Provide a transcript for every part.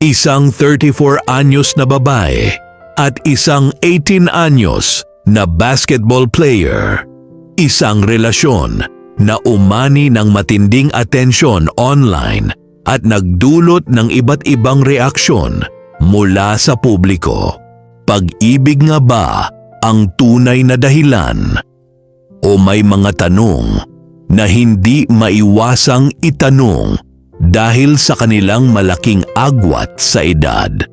Isang 34 anyos na babae at isang 18 anyos na basketball player. Isang relasyon na umani ng matinding atensyon online at nagdulot ng iba't ibang reaksyon mula sa publiko. Pag-ibig nga ba ang tunay na dahilan? O may mga tanong na hindi maiwasang itanong dahil sa kanilang malaking agwat sa edad?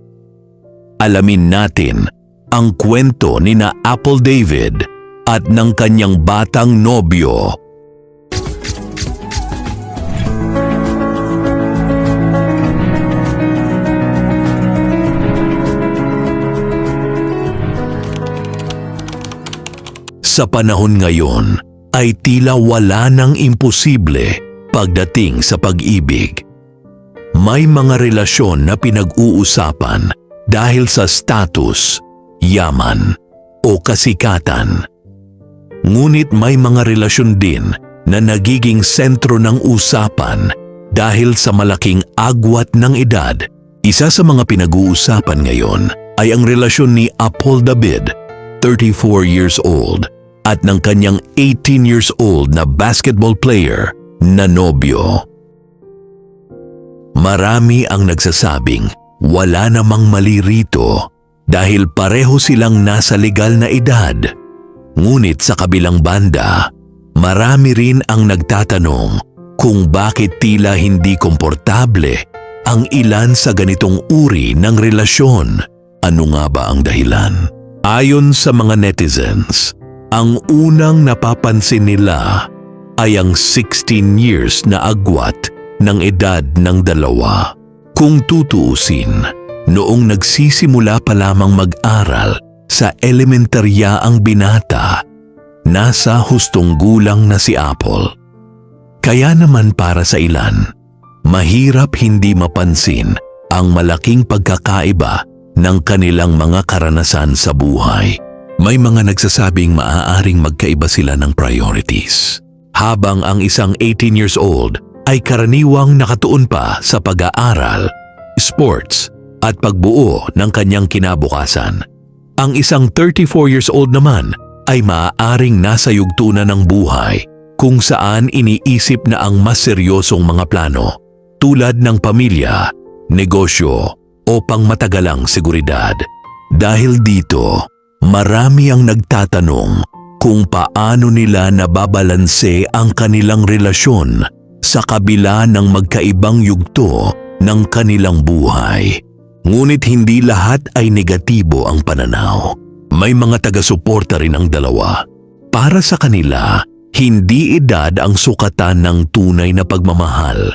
Alamin natin ang kwento ni na Apple David at ng kanyang batang nobyo. Sa panahon ngayon ay tila wala nang imposible pagdating sa pag-ibig. May mga relasyon na pinag-uusapan dahil sa status, yaman o kasikatan. Ngunit may mga relasyon din na nagiging sentro ng usapan dahil sa malaking agwat ng edad. Isa sa mga pinag-uusapan ngayon ay ang relasyon ni Apple David, 34 years old, at ng kanyang 18 years old na basketball player na nobyo. Marami ang nagsasabing wala namang mali rito dahil pareho silang nasa legal na edad. Ngunit sa kabilang banda, marami rin ang nagtatanong kung bakit tila hindi komportable ang ilan sa ganitong uri ng relasyon. Ano nga ba ang dahilan? Ayon sa mga netizens, ang unang napapansin nila ay ang 16 years na agwat ng edad ng dalawa. Kung tutuusin, noong nagsisimula pa lamang mag-aral sa elementarya ang binata, nasa hustong gulang na si Apple. Kaya naman para sa ilan, mahirap hindi mapansin ang malaking pagkakaiba ng kanilang mga karanasan sa buhay. May mga nagsasabing maaaring magkaiba sila ng priorities. Habang ang isang 18 years old ay karaniwang nakatuon pa sa pag-aaral, sports at pagbuo ng kanyang kinabukasan. Ang isang 34 years old naman ay maaaring nasa yugto na ng buhay kung saan iniisip na ang mas seryosong mga plano tulad ng pamilya, negosyo o pangmatagalang seguridad. Dahil dito, marami ang nagtatanong kung paano nila nababalanse ang kanilang relasyon sa kabila ng magkaibang yugto ng kanilang buhay. Ngunit hindi lahat ay negatibo ang pananaw. May mga taga-suporta rin ang dalawa. Para sa kanila, hindi edad ang sukatan ng tunay na pagmamahal.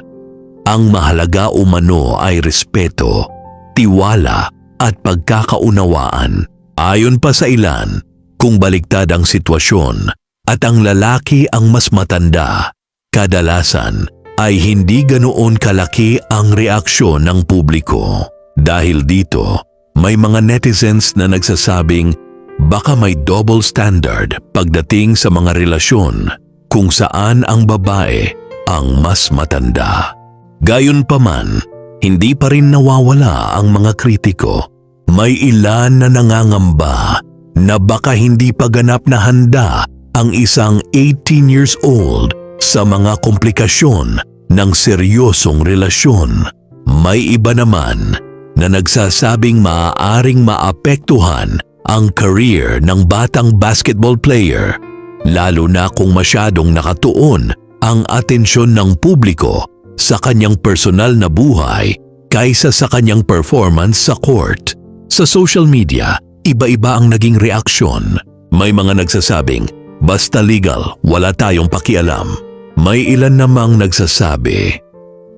Ang mahalaga umano ay respeto, tiwala at pagkakaunawaan. Ayon pa sa ilan, kung baliktad ang sitwasyon at ang lalaki ang mas matanda, kadalasan ay hindi ganoon kalaki ang reaksyon ng publiko. Dahil dito, may mga netizens na nagsasabing baka may double standard pagdating sa mga relasyon kung saan ang babae ang mas matanda. Gayunpaman, hindi pa rin nawawala ang mga kritiko. May ilan na nangangamba na baka hindi pa ganap na handa ang isang 18 years old sa mga komplikasyon ng seryosong relasyon. May iba naman na nagsasabing maaaring maapektuhan ang career ng batang basketball player, lalo na kung masyadong nakatuon ang atensyon ng publiko sa kanyang personal na buhay kaysa sa kanyang performance sa court. Sa social media, iba-iba ang naging reaksyon. May mga nagsasabing, basta legal, wala tayong pakialam. May ilan namang nagsasabi,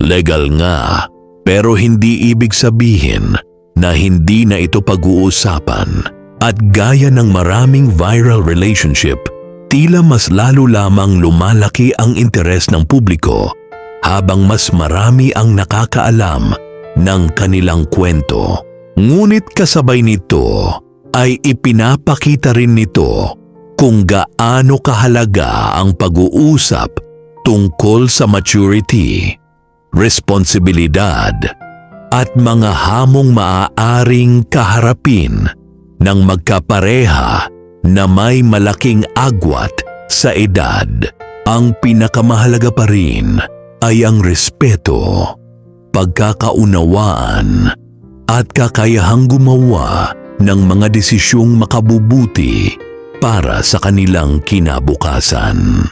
legal nga, pero hindi ibig sabihin na hindi na ito pag-uusapan. At gaya ng maraming viral relationship, tila mas lalo lamang lumalaki ang interes ng publiko habang mas marami ang nakakaalam ng kanilang kwento. Ngunit kasabay nito ay ipinapakita rin nito kung gaano kahalaga ang pag-uusap tungkol sa maturity, responsibilidad at mga hamong maaaring kaharapin ng magkapareha na may malaking agwat sa edad. Ang pinakamahalaga pa rin ay ang respeto, pagkakaunawaan at kakayahang gumawa ng mga desisyong makabubuti para sa kanilang kinabukasan.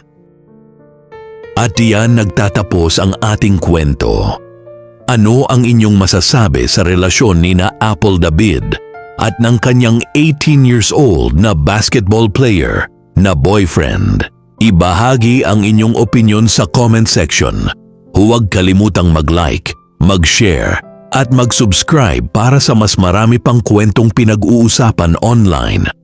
At diyan nagtatapos ang ating kwento. Ano ang inyong masasabi sa relasyon ni na Apple David at ng kanyang 18 years old na basketball player na boyfriend? Ibahagi ang inyong opinion sa comment section. Huwag kalimutang mag-like, mag-share at mag-subscribe para sa mas marami pang kwentong pinag-uusapan online.